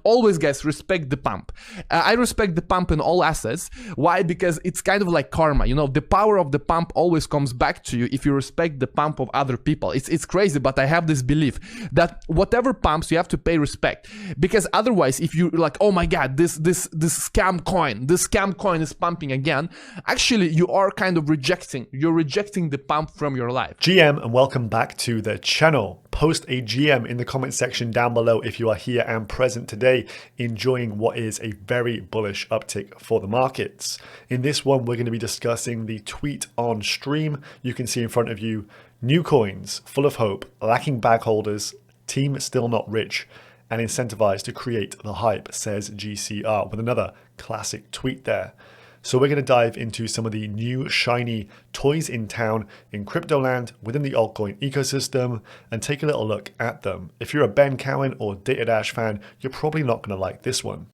Always, guys, respect the pump. I respect the pump in all assets. Why? Because it's kind of like karma. You know, the power of the pump always comes back to you if you respect the pump of other people. It's crazy, but I have this belief that whatever pumps, you have to pay respect. Because otherwise, if you're like, oh my God, this scam coin is pumping again, actually you are kind of rejecting the pump from your life. GM, and welcome back to the channel. Post a GM in the comment section down below if you are here and present today enjoying what is a very bullish uptick for the markets. In this one, we're going to be discussing the tweet on stream. You can see in front of you, new coins, full of hope, lacking bag holders, team still not rich, and incentivized to create the hype, says GCR, with another classic tweet there. So we're going to dive into some of the new shiny toys in town in crypto land within the altcoin ecosystem and take a little look at them. If you're a Ben Cowan or Data fan, you're probably not going to like this one.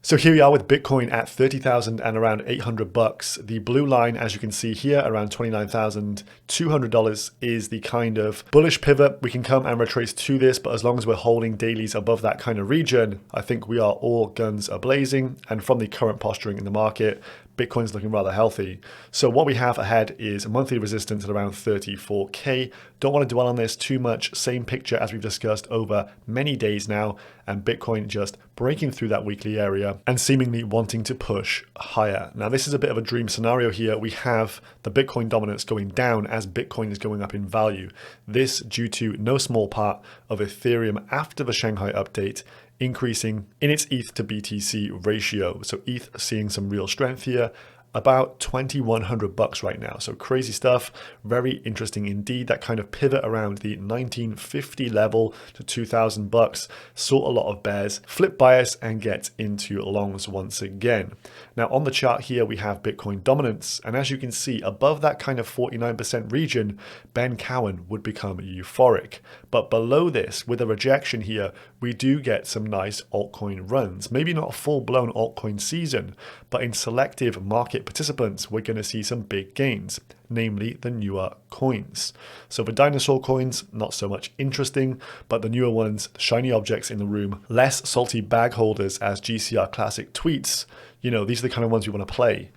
So here we are with Bitcoin at 30,000 and around $800. The blue line, as you can see here, around $29,200 is the kind of bullish pivot. We can come and retrace to this, but as long as we're holding dailies above that kind of region, I think we are all guns a-blazing. And from the current posturing in the market, Bitcoin's looking rather healthy. So what we have ahead is a monthly resistance at around 34K. Don't want to dwell on this too much. Same picture as we've discussed over many days now, and Bitcoin just breaking through that weekly area and seemingly wanting to push higher. Now, this is a bit of a dream scenario here. We have the Bitcoin dominance going down as Bitcoin is going up in value. This due to no small part of Ethereum after the Shanghai update increasing in its ETH to BTC ratio. So ETH seeing some real strength here, about $2,100 right now. So crazy stuff, very interesting indeed. That kind of pivot around the 1950 level to $2,000 saw a lot of bears flip bias and get into longs once again. Now on the chart here, we have Bitcoin dominance. And as you can see above that kind of 49% region, Ben Cowan would become euphoric. But below this, with a rejection here, we do get some nice altcoin runs. Maybe not a full-blown altcoin season, but in selective market participants, we're going to see some big gains, namely the newer coins. So the dinosaur coins, not so much interesting, but the newer ones, shiny objects in the room, less salty bag holders as GCR Classic tweets, you know, these are the kind of ones we want to play.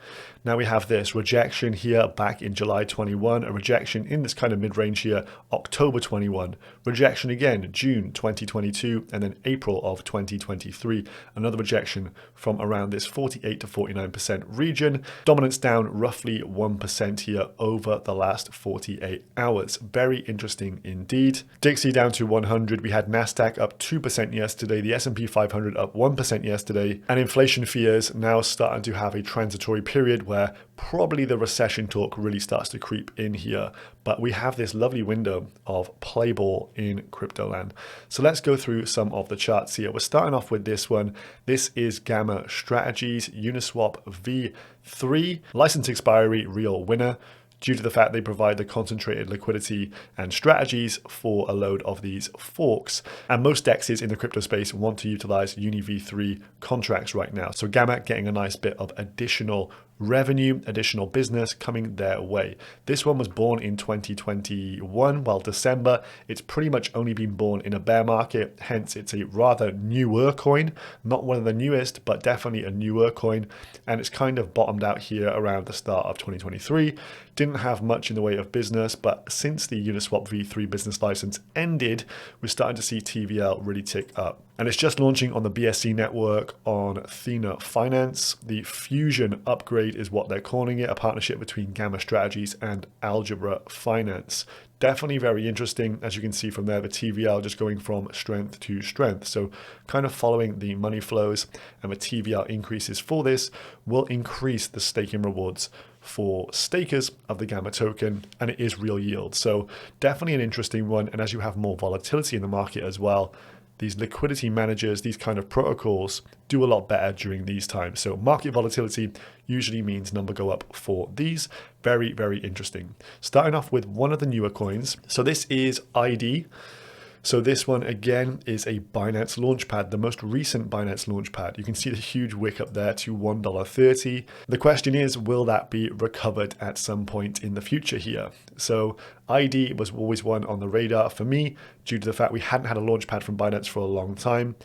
Now we have this rejection here back in July 21, a rejection in this kind of mid-range here, October 21, rejection again, June 2022, and then April of 2023, another rejection from around this 48 to 49% region, dominance down roughly 1% here over the last 48 hours. Very interesting indeed. Dixie down to 100, we had NASDAQ up 2% yesterday, the S&P 500 up 1% yesterday, and inflation fears now starting to have a transitory period where probably the recession talk really starts to creep in here. But we have this lovely window of play ball in crypto land. So let's go through some of the charts here. We're starting off with this one. This is Gamma Strategies, Uniswap V3, license expiry, real winner, due to the fact they provide the concentrated liquidity and strategies for a load of these forks. And most dexes in the crypto space want to utilize Uni V3 contracts right now. So Gamma getting a nice bit of additional revenue, additional business coming their way. This one was born in 2021, while December, it's pretty much only been born in a bear market, hence it's a rather newer coin, not one of the newest, but definitely a newer coin, and it's kind of bottomed out here around the start of 2023. Didn't have much in the way of business, but since the Uniswap V3 business license ended, we're starting to see TVL really tick up. And it's just launching on the BSC network on Athena Finance. The Fusion upgrade is what they're calling it, a partnership between Gamma Strategies and Algebra Finance. Definitely very interesting. As you can see from there, the TVL just going from strength to strength. So kind of following the money flows, and the TVL increases for this will increase the staking rewards for stakers of the Gamma token, and it is real yield. So definitely an interesting one. And as you have more volatility in the market as well, these liquidity managers, these kind of protocols do a lot better during these times. So market volatility usually means number go up for these. Very, very interesting. Starting off with one of the newer coins. So this is ID. So this one again is a Binance Launchpad, the most recent Binance Launchpad. You can see the huge wick up there to $1.30. The question is, will that be recovered at some point in the future here? So ID was always one on the radar for me due to the fact we hadn't had a Launchpad from Binance for a long time.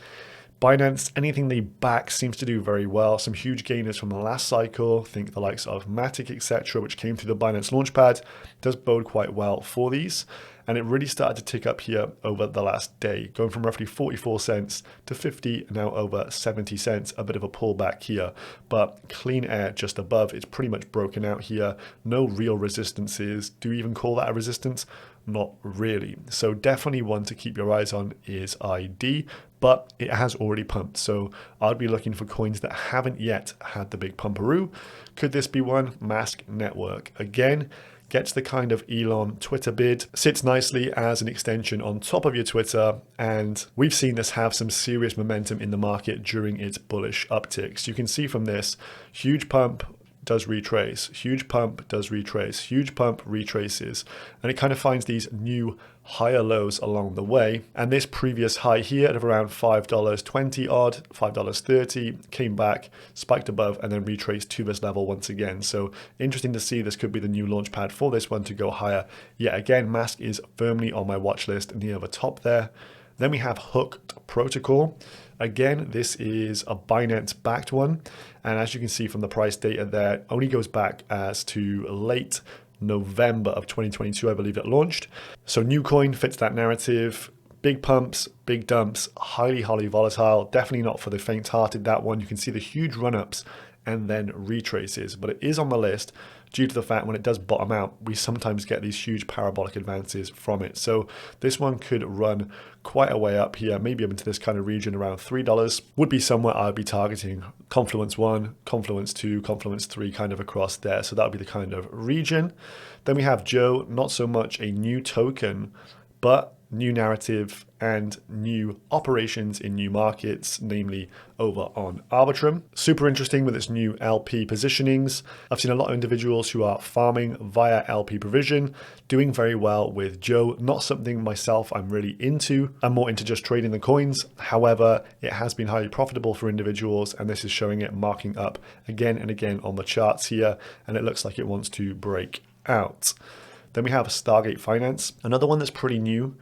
Binance, anything they back seems to do very well. Some huge gainers from the last cycle, think the likes of Matic, etc., which came through the Binance Launchpad, does bode quite well for these. And it really started to tick up here over the last day, going from roughly 44 cents to 50, now over 70 cents, a bit of a pullback here. But clean air just above, it's pretty much broken out here. No real resistances. Do you even call that a resistance? Not really. So definitely one to keep your eyes on is ID, but it has already pumped. So I'd be looking for coins that haven't yet had the big pumperoo. Could this be one? Mask Network. Again, gets the kind of Elon Twitter bid, sits nicely as an extension on top of your Twitter, and we've seen this have some serious momentum in the market during its bullish upticks. You can see from this, huge pump, does retrace, huge pump, does retrace, huge pump, retraces, and it kind of finds these new higher lows along the way. And this previous high here at around $5.20 odd, $5.30, came back, spiked above, and then retraced to this level once again. So interesting to see. This could be the new launch pad for this one to go higher. Yet again, Mask is firmly on my watch list near the top there. Then we have Hooked Protocol. Again, this is a Binance backed one. And as you can see from the price data there, it only goes back as to late November of 2022, I believe it launched. So new coin fits that narrative. Big pumps, big dumps, highly volatile. Definitely not for the faint-hearted, that one. You can see the huge run-ups and then retraces, but it is on the list due to the fact when it does bottom out, we sometimes get these huge parabolic advances from it. So this one could run quite a way up here, maybe up into this kind of region around $3, would be somewhere I'd be targeting. Confluence 1, Confluence 2, Confluence 3 kind of across there. So that would be the kind of region. Then we have Joe, not so much a new token, but new narrative and new operations in new markets, namely over on Arbitrum. Super interesting with its new LP positionings. I've seen a lot of individuals who are farming via LP provision, doing very well with Joe. Not something myself I'm really into. I'm more into just trading the coins. However, it has been highly profitable for individuals, and this is showing it marking up again and again on the charts here, and it looks like it wants to break out. Then we have Stargate Finance, another one that's pretty new.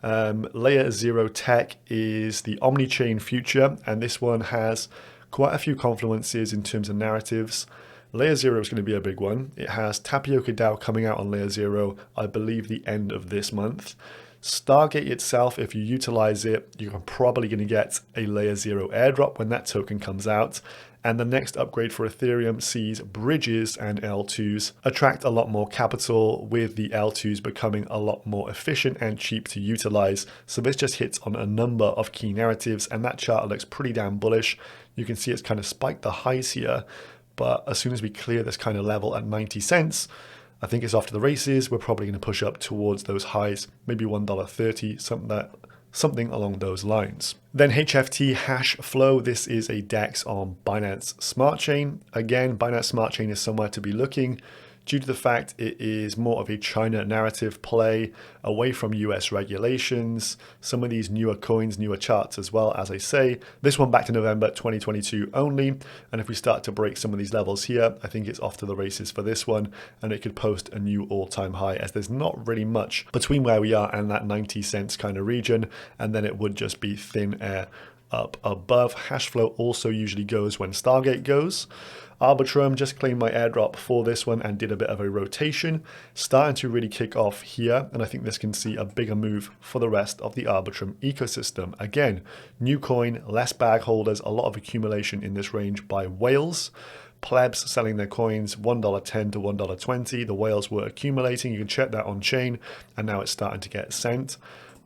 Layer 0 Tech is the Omni-chain future, and this one has quite a few confluences in terms of narratives. Layer 0 is going to be a big one. It has Tapioca DAO coming out on Layer 0, I believe the end of this month. Stargate itself, if you utilize it, you're probably going to get a Layer 0 airdrop when that token comes out. And the next upgrade for Ethereum sees bridges and L2s attract a lot more capital, with the L2s becoming a lot more efficient and cheap to utilize. So this just hits on a number of key narratives, and that chart looks pretty damn bullish. You can see it's kind of spiked the highs here, but as soon as we clear this kind of level at 90 cents, I think it's off to the races. We're probably going to push up towards those highs, maybe $1.30, something along those lines. Then HFT hash flow. This is a DEX on Binance Smart Chain. Again, Binance Smart Chain is somewhere to be looking due to the fact it is more of a China narrative play, away from US regulations. Some of these newer coins, newer charts as well, as I say. This one back to November 2022 only. And if we start to break some of these levels here, I think it's off to the races for this one, and it could post a new all-time high, as there's not really much between where we are and that 90 cents kind of region, and then it would just be thin air up above. Hash flow also usually goes when Stargate goes. Arbitrum just claimed my airdrop for this one and did a bit of a rotation, starting to really kick off here, and I think this can see a bigger move for the rest of the Arbitrum ecosystem. Again, new coin, less bag holders, a lot of accumulation in this range by whales. Plebs selling their coins $1.10 to $1.20. The whales were accumulating. You can check that on chain, and now it's starting to get sent.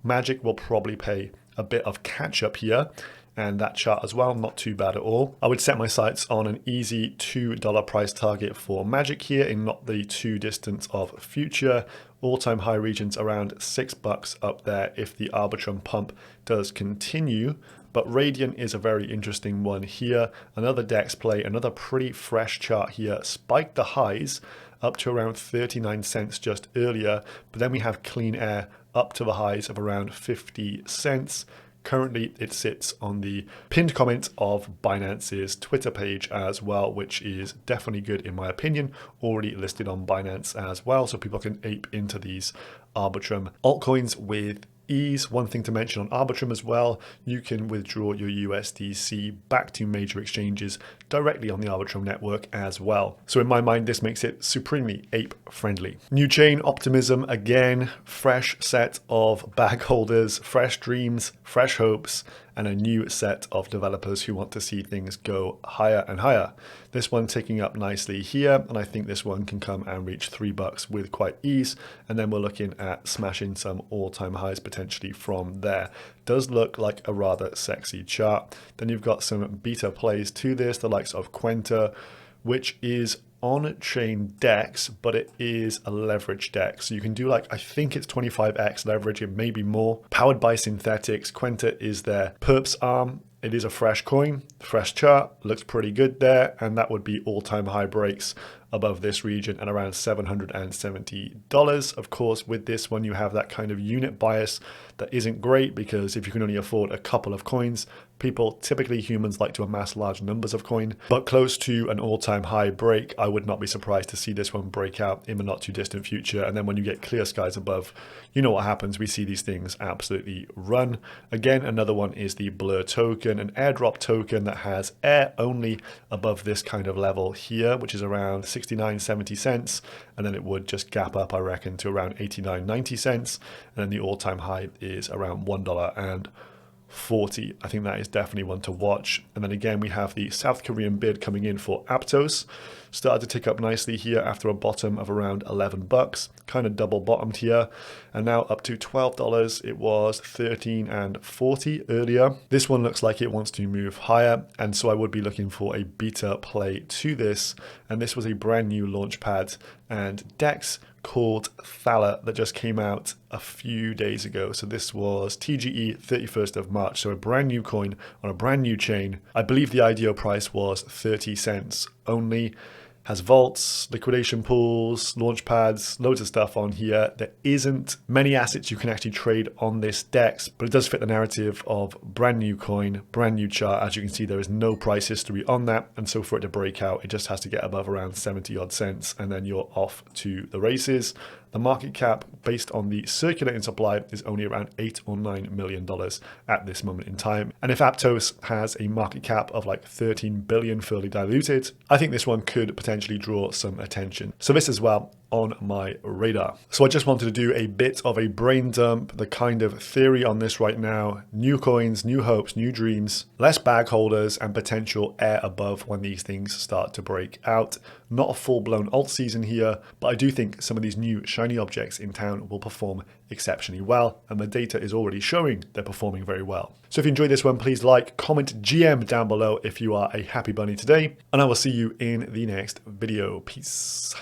Magic will probably pay a bit of catch up here, and that chart as well, not too bad at all. I would set my sights on an easy $2 price target for Magic here, in not the too distant of future. All-time high regions around $6 up there if the Arbitrum pump does continue. But Radiant is a very interesting one here. Another DEX play, another pretty fresh chart here. Spiked the highs up to around 39 cents just earlier, but then we have clean air up to the highs of around 50 cents. Currently, it sits on the pinned comment of Binance's Twitter page as well, which is definitely good in my opinion, already listed on Binance as well, so people can ape into these Arbitrum altcoins with ease. One thing to mention on Arbitrum as well, you can withdraw your USDC back to major exchanges directly on the Arbitrum network as well. So in my mind, this makes it supremely ape friendly. New chain optimism, again, fresh set of bag holders, fresh dreams, fresh hopes, and a new set of developers who want to see things go higher and higher. This one ticking up nicely here, and I think this one can come and reach $3 with quite ease, and then we're looking at smashing some all-time highs potentially from there. Does look like a rather sexy chart. Then you've got some beta plays to this, the likes of Quenta, which is on-chain DEX, but it is a leverage DEX. So you can do like, I think it's 25x leverage, it may be more. Powered by synthetics, Quenta is their perps arm. It is a fresh coin, fresh chart, looks pretty good there, and that would be all-time high breaks above this region at around $770. Of course, with this one, you have that kind of unit bias that isn't great, because if you can only afford a couple of coins, typically humans like to amass large numbers of coin, but close to an all-time high break, I would not be surprised to see this one break out in the not too distant future. And then when you get clear skies above, you know what happens. We see these things absolutely run. Again, another one is the Blur token, an airdrop token that has air only above this kind of level here, which is around 69-70 cents. And then it would just gap up, I reckon, to around 89-90 cents. And then the all-time high is around $1.40. I think that is definitely one to watch. And then again, we have the South Korean bid coming in for Aptos. Started to tick up nicely here after a bottom of around $11, kind of double bottomed here, and now up to $12. It was $13.40 earlier. This one looks like it wants to move higher, and so I would be looking for a beta play to this. And this was a brand new launchpad and DEX called Thaler that just came out a few days ago. So this was TGE 31st of March. So a brand new coin on a brand new chain. I believe the IDO price was 30 cents only. Has vaults, liquidation pools, launch pads, loads of stuff on here. There isn't many assets you can actually trade on this DEX, but it does fit the narrative of brand new coin, brand new chart. As you can see, there is no price history on that. And so for it to break out, it just has to get above around 70 odd cents, and then you're off to the races. The market cap, based on the circulating supply, is only around $8 or $9 million at this moment in time. And if Aptos has a market cap of like 13 billion fully diluted, I think this one could potentially draw some attention. So this as well on my radar. So I just wanted to do a bit of a brain dump, the kind of theory on this right now. New coins, new hopes, new dreams, less bag holders, and potential air above when these things start to break out. Not a full-blown alt season here, but I do think some of these new shiny objects in town will perform exceptionally well, and the data is already showing they're performing very well. So if you enjoyed this one, please like, comment, GM down below if you are a happy bunny today, and I will see you in the next video. Peace.